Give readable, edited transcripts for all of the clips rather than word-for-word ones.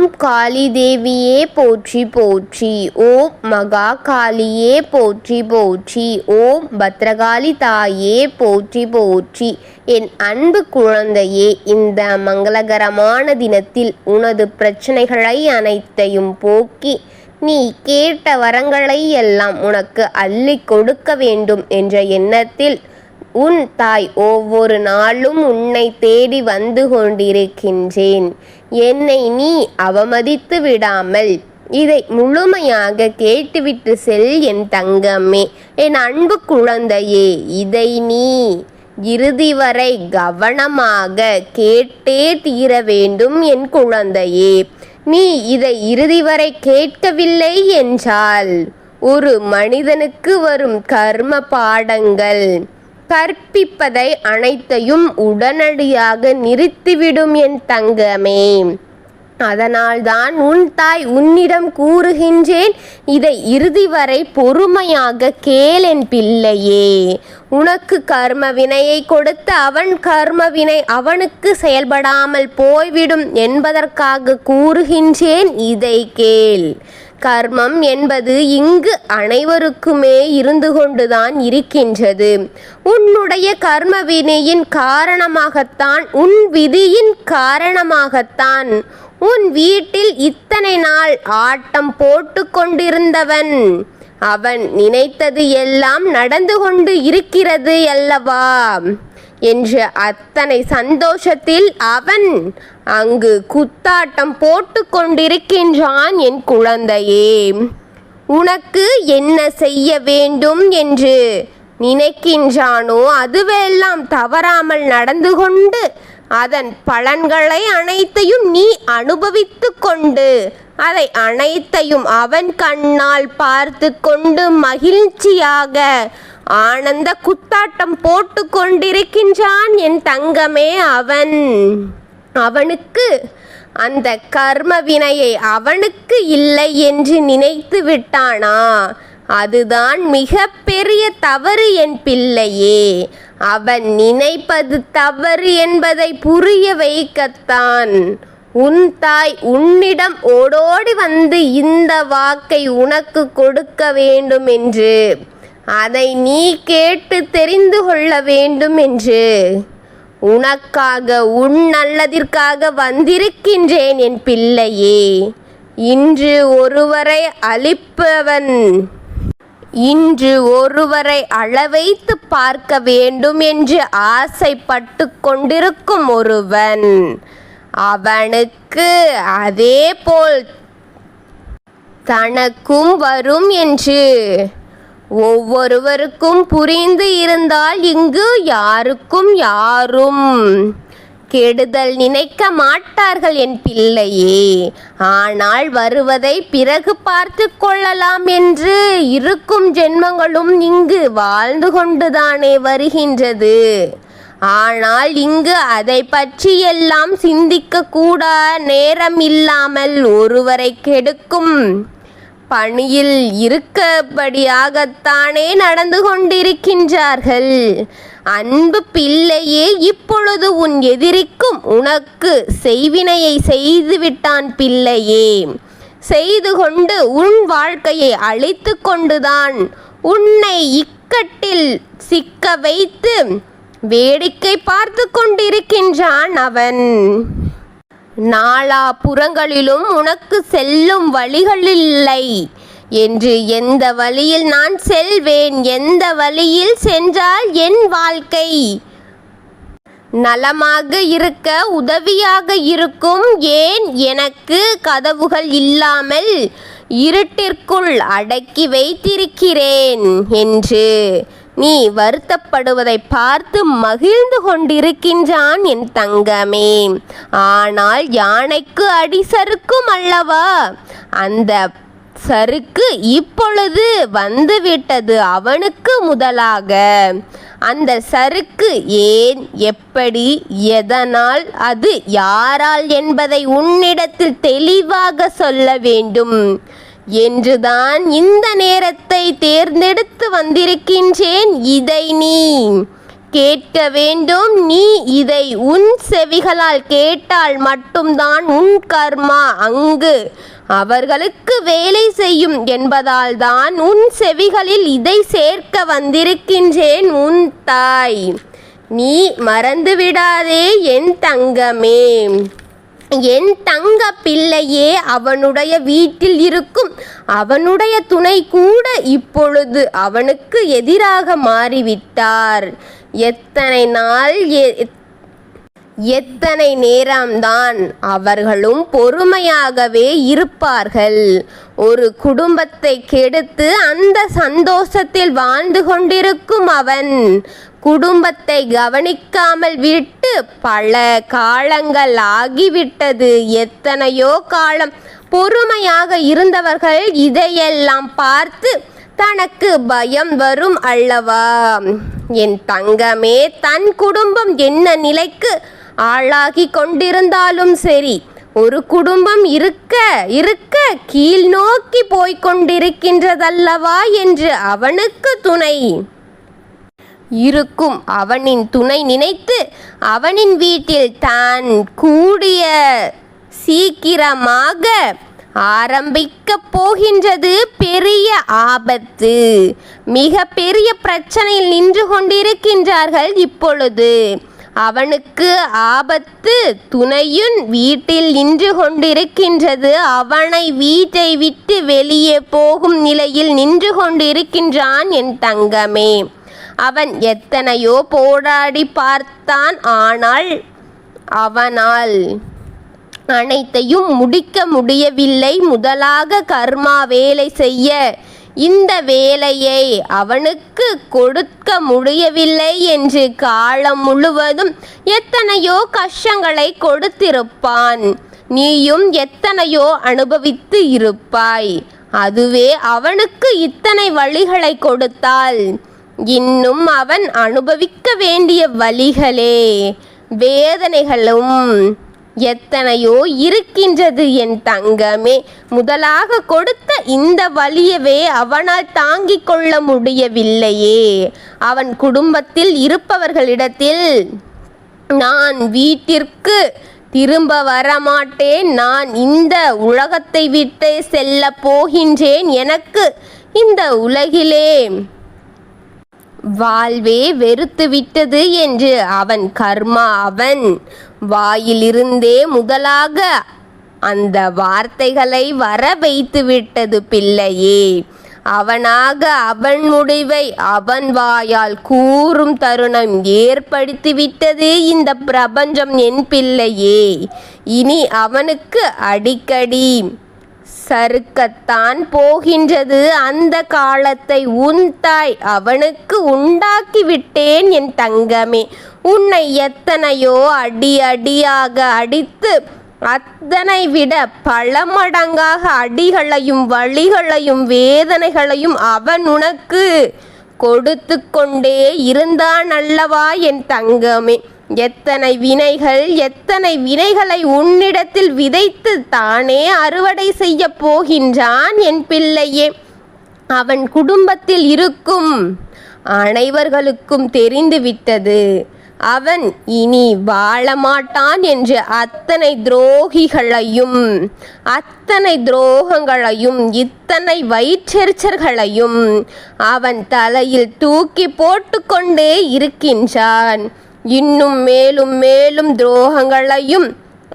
ஓம் காளி தேவியே போற்றி போற்றி. ஓம் மகா காளியே போற்றி போற்றி. ஓம் பத்ரகாளி தாயே போற்றி போற்றி. என் அன்பு குழந்தையே, இந்த மங்களகரமான தினத்தில் உனது பிரச்சனைகளை அனைத்தையும் போக்கி நீ கேட்ட வரங்களை எல்லாம் உனக்கு அள்ளி கொடுக்க வேண்டும் என்ற எண்ணத்தில் உன் தாய் ஒவ்வொரு நாளும் உன்னை தேடி வந்து கொண்டிருக்கின்றேன். என்னை நீ அவமதித்து விடாமல் இதை முழுமையாக கேட்டுவிட்டு செல் என் தங்கமே, என் அன்பு குழந்தையே. இதை நீ இறுதி வரை கவனமாக கேட்டே தீர வேண்டும் என் குழந்தையே. நீ இதை இறுதி வரை கேட்கவில்லை என்றால் ஒரு மனிதனுக்கு வரும் கர்ம பாடங்கள் கற்பிப்பதை அனைத்தையும் உடனடியாக நிறுத்திவிடும் என் தங்கமே. அதனால்தான் உன் தாய் உன்னிடம் கூறுகின்றேன், இதை இறுதி வரை பொறுமையாக கேள் என் பிள்ளையே. உனக்கு கர்ம வினையை கொடுத்து அவன் கர்ம வினை அவனுக்கு செயல்படாமல் போய்விடும் என்பதற்காக கூறுகின்றேன், இதை கேள். கர்மம் என்பது இங்கு அனைவருக்குமே இருந்து கொண்டுதான் இருக்கின்றது. உன்னுடைய கர்ம வினையின் காரணமாகத்தான், உன் விதியின் காரணமாகத்தான் உன் வீட்டில் இத்தனை நாள் ஆட்டம் போட்டு கொண்டிருந்தவன் அவன் நினைத்தது எல்லாம் நடந்து கொண்டு இருக்கிறது அல்லவா என்ற அத்தனை சந்தோஷத்தில் அவன் அங்கு குத்தாட்டம் போட்டு கொண்டிருக்கின்றான் என் குழந்தையே. உனக்கு என்ன செய்ய வேண்டும் என்று நினைக்கின்றானோ அதுவெல்லாம் தவறாமல் நடந்து கொண்டு அதன் பலன்களை அனைத்தையும் நீ அனுபவித்து கொண்டு அதை அனைத்தையும் அவன் கண்ணால் பார்த்து கொண்டு மகிழ்ச்சியாக ஆனந்த குத்தாட்டம் போட்டு கொண்டிருக்கின்றான் என் தங்கமே. அவனுக்கு அந்த கர்ம வினையை அவனுக்கு இல்லை என்று நினைத்து விட்டானா? அதுதான் மிக பெரிய தவறு என் பிள்ளையே. அவன் நினைப்பது தவறு என்பதை புரிய வைக்கத்தான் உன் தாய் உன்னிடம் ஓடோடி வந்து இந்த வாக்கை உனக்கு கொடுக்க வேண்டும் என்று, அதை நீ கேட்டு தெரிந்து கொள்ள வேண்டும் என்று உனக்காக உன் நல்லதிற்காக வந்திருக்கின்றேன் என் பிள்ளையே. இன்று ஒருவரை அழிப்பவன், இன்று ஒருவரை அளவைத்து பார்க்க வேண்டும் என்று ஆசைப்பட்டு கொண்டிருக்கும் ஒருவன், அவனுக்கு அதே போல் தனக்கும் வரும் என்று ஒவ்வொருவருக்கும் புரிந்து இருந்தால் இங்கு யாரும் கெடுதல் நினைக்க மாட்டார்கள் என் பிள்ளையே. ஆனால் வருவதை பிறகு பார்த்து கொள்ளலாம் என்று இருக்கும் ஜென்மங்களும் இங்கு வாழ்ந்து கொண்டுதானே வருகின்றது. ஆனால் இங்கு அதை பற்றி எல்லாம் சிந்திக்க கூட நேரம் இல்லாமல் ஒருவரை கெடுக்கும் பணியில் இருக்கபடியாகத்தானே நடந்து கொண்டிருக்கின்றார்கள். அன்பு பிள்ளையே, இப்பொழுது உன் எதிரிக்கும் உனக்கு செய்வினையை செய்துவிட்டான் பிள்ளையே. செய்து கொண்டு உன் வாழ்க்கையை அழித்து கொண்டுதான் உன்னை இக்கட்டில் சிக்க வைத்து வேடிக்கை பார்த்து கொண்டிருக்கின்றான் அவன். நாலா புறங்களிலும் உனக்கு செல்லும் வழிகளில்லை என்று, எந்த வழியில் நான் செல்வேன், எந்த வழியில் சென்றால் என் வாழ்க்கை நலமாக இருக்க உதவியாக இருக்கும், ஏன் எனக்கு கதவுகள் இல்லாமல் இருட்டிற்குள் அடக்கி வைத்திருக்கிறேன் என்று நீ வருத்தப்படுவதை பார்த்து மகிழ்ந்து கொண்டிருக்கின்றான் என் தங்கமே. ஆனால் யானைக்கு அடி சறுக்கும் அல்லவா, அந்த சறுக்கு இப்பொழுது வந்துவிட்டது அவனுக்கு முதலாக. அந்த சறுக்கு ஏன், எப்படி, எதனால், அது யாரால் என்பதை உன்னிடத்தில் தெளிவாக சொல்ல வேண்டும் என்றுதான் இந்த நேரத்தை தேர்ந்தெடுத்து வந்திருக்கின்றேன். இதை நீ கேட்க வேண்டும். நீ இதை உன் செவிகளால் கேட்டால் மட்டும்தான் உன் கர்மா அங்கு அவர்களுக்கு வேலை செய்யும் என்பதால் தான் உன் செவிகளில் இதை சேர்க்க வந்திருக்கின்றேன் உன் தாய். நீ மறந்துவிடாதே என் தங்கமே. என் தங்க பிள்ளையே, அவனுடைய வீட்டில் இருக்கும் அவனுடைய துணை கூட இப்பொழுது அவனுக்கு எதிராக மாறிவிட்டார். எத்தனை நேரம்தான் அவர்களும் பொறுமையாகவே இருப்பார்கள். ஒரு குடும்பத்தை கெடுத்து அந்த சந்தோஷத்தில் வாழ்ந்து கொண்டிருக்கும் அவன் குடும்பத்தை கவனிக்காமல் விட்டு பல காலங்கள் ஆகிவிட்டது. எத்தனையோ காலம் பொறுமையாக இருந்தவர்கள் இதையெல்லாம் பார்த்து தனக்கு பயம் வரும் அல்லவா? என் தங்கமே, தன் குடும்பம் என்ன நிலைக்கு ஆளாகி கொண்டிருந்தாலும் சரி, ஒரு குடும்பம் இருக்க இருக்க கீழ் நோக்கி போய்கொண்டிருக்கின்றதல்லவா என்று அவனுக்கு துணை இருக்கும் அவனின் துணை நினைத்து அவனின் வீட்டில் தான் கூடிய சீக்கிரமாக ஆரம்பிக்க போகின்றது பெரிய ஆபத்து. மிக பெரிய பிரச்சனையில் நின்று கொண்டிருக்கின்றார்கள் இப்பொழுது. அவனுக்கு ஆபத்து துணையுன் வீட்டில் நின்று கொண்டிருக்கின்றது. அவனை வீட்டை விட்டு வெளியே போகும் நிலையில் நின்று கொண்டிருக்கின்றான் என் தங்கமே. அவன் எத்தனையோ போராடி பார்த்தான். ஆனால் அவனால் அனைத்தையும் முடிக்க முடியவில்லை. முதலாக கர்மா வேலை செய்ய இந்த வேலையை அவனுக்கு கொடுக்க முடியவில்லை என்று காலம் முழுவதும் எத்தனையோ கஷ்டங்களை கொடுத்திருப்பான். நீயும் எத்தனையோ அனுபவித்து இருப்பாய். அதுவே அவனுக்கு இத்தனை வழிகளை கொடுத்தால் இன்னும் அவன் அனுபவிக்க வேண்டிய வலிகளே வேதனைகளும் எத்தனையோ இருக்கின்றது என் தங்கமே. முதலாக கொடுத்த இந்த வலியவே அவனால் தாங்கிக் கொள்ள முடியவில்லையே. அவன் குடும்பத்தில் இருப்பவர்களிடத்தில் நான் வீட்டிற்கு திரும்ப வரமாட்டேன், நான் இந்த உலகத்தை விட்டு செல்ல போகின்றேன், எனக்கு இந்த உலகிலே வாழ்வே வெறுத்துவிட்டது என்று அவன் கர்மா அவன் வாயிலிருந்தே முதலாக அந்த வார்த்தைகளை வர வைத்துவிட்டது பிள்ளையே. அவனாக அவன் முடிவை அவன் வாயால் கூறும் தருணம் ஏற்படுத்திவிட்டது இந்த பிரபஞ்சம் என் பிள்ளையே. இனி அவனுக்கு அடிக்கடி சறுக்கத்தான் போகின்றது. அந்த காலத்தை உன் தாய் அவனுக்கு உண்டாக்கிவிட்டேன் என் தங்கமே. உன்னை எத்தனையோ அடியாக அடித்து அத்தனை விட பல மடங்காக அடிகளையும் வலிகளையும் வேதனைகளையும் அவன் உனக்கு கொடுத்து கொண்டே இருந்தான் அல்லவா என் தங்கமே. எத்தனை வினைகளை உன்னிடத்தில் விதைத்து தானே அறுவடை செய்ய போகின்றான் என் பிள்ளையே. அவன் குடும்பத்தில் இருக்கும் அனைவர்களுக்கும் தெரிந்துவிட்டது அவன் இனி வாழமாட்டான் என்று. அத்தனை துரோகிகளையும் அத்தனை துரோகங்களையும் இத்தனை வயிற்றெரிச்சல்களையும் அவன் தலையில் தூக்கி போட்டு கொண்டே இருக்கின்றான். இன்னும் மேலும் மேலும் துரோகங்களையும்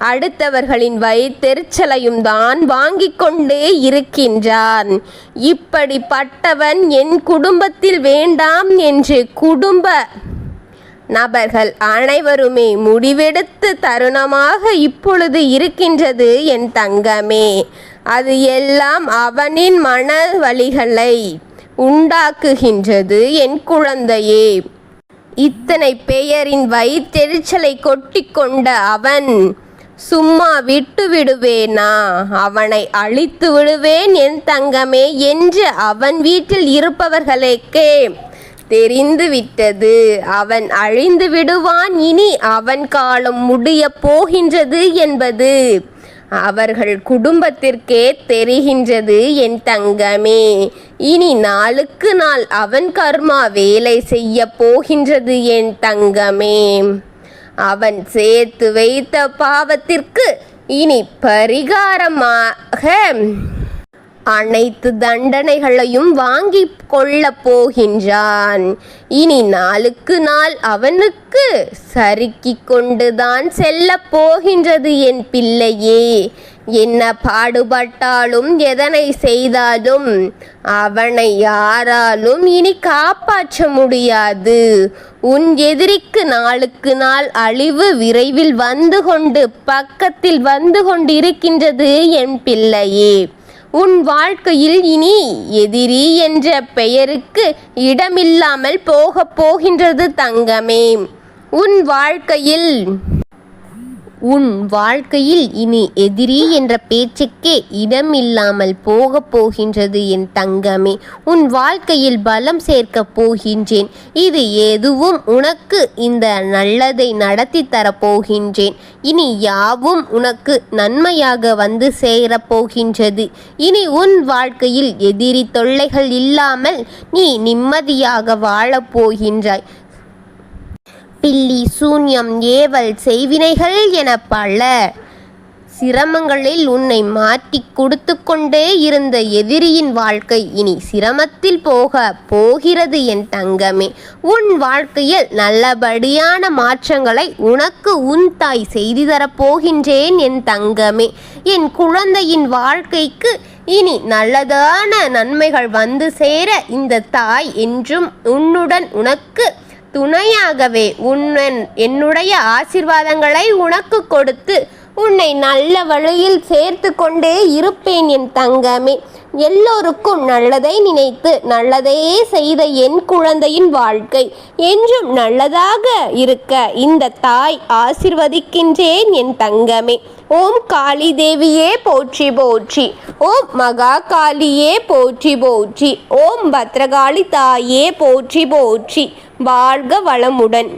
அடுத்தவர்களின் வயிற்றெரிச்சலையும் தான் வாங்கிக் கொண்டே இருக்கின்றான். இப்படிப்பட்டவன் என் குடும்பத்தில் வேண்டாம் என்று குடும்ப நபர்கள் அனைவருமே முடிவெடுத்து தருணமாக இப்பொழுது இருக்கின்றது என் தங்கமே. அது எல்லாம் அவனின் மன வலிகளை உண்டாக்குகின்றது என் குழந்தையே. இத்தனை பெயரின் வயிற்றெரிச்சலை கொட்டி கொண்ட அவன் சும்மா விட்டு விடுவேனா? அவனை அழித்து விடுவேன் என் தங்கமே என்று அவன் வீட்டில் இருப்பவர்களுக்கே தெரிந்துவிட்டது. அவன் அழிந்து விடுவான், இனி அவன் காலம் முடிய போகின்றது என்பது அவர்கள் குடும்பத்திற்கே தெரிகின்றது என் தங்கமே. இனி நாளுக்கு நாள் அவன் கர்மா வேலை செய்ய போகின்றது என் தங்கமே. அவன் சேர்த்து வைத்த பாவத்திற்கு இனி பரிகாரமாக அனைத்து தண்டனைகளையும் வாங்கி கொள்ள போகின்றான். இனி நாளுக்கு நாள் அவனுக்கு சறுக்கிக் கொண்டுதான் செல்ல போகின்றது என் பிள்ளையே. என்ன பாடுபட்டாலும் எதனை செய்தாலும் அவனை யாராலும் இனி காப்பாற்ற முடியாது. உன் எதிரிக்கு நாளுக்கு நாள் அழிவு விரைவில் பக்கத்தில் வந்து கொண்டிருக்கின்றது என் பிள்ளையே. உன் வாழ்க்கையில் இனி எதிரி என்ற பெயருக்கு இடமில்லாமல் போகின்றது தங்கமே. உன் வாழ்க்கையில் இனி எதிரி என்ற பேச்சுக்கே இடமில்லாமல் போகின்றது என் தங்கமே. உன் வாழ்க்கையில் பலம் சேர்க்கப் போகின்றேன். இது எதுவும் உனக்கு இந்த நல்லதை நடத்தி தரப்போகின்றேன். இனி யாவும் உனக்கு நன்மையாக வந்து சேரப்போகின்றது. இனி உன் வாழ்க்கையில் எதிரி தொல்லைகள் இல்லாமல் நீ நிம்மதியாக வாழப்போகின்றாய். பில்லி சூன்யம் ஏவல் செய்வினைகள் என பல சிரமங்களில் உன்னை மாட்டி கொடுத்து கொண்டே இருந்த எதிரியின் வாழ்க்கை இனி சிரமத்தில் போகிறது என் தங்கமே. உன் வாழ்க்கையில் நல்லபடியான மாற்றங்களை உனக்கு உன் தாய் செய்து தரப்போகின்றேன் என் தங்கமே. என் குழந்தையின் வாழ்க்கைக்கு இனி நல்லதான நன்மைகள் வந்து சேர இந்த தாய் என்றும் உனக்கு துணையாகவே என்னுடைய ஆசீர்வாதங்களை உனக்கு கொடுத்து உன்னை நல்ல வழியில் சேர்த்து கொண்டே இருப்பேன் என் தங்கமே. எல்லோருக்கும் நல்லதை நினைத்து நல்லதையே செய்த என் குழந்தையின் வாழ்க்கை என்றும் நல்லதாக இருக்க இந்த தாய் ஆசீர்வதிக்கின்றேன் என் தங்கமே. ஓம் காளி தேவியே போற்றி போற்றி. ஓம் மகா காளியே போற்றி போற்றி. ஓம் பத்ரகாளி தாயே போற்றி போற்றி. வாழ்க வளமுடன்.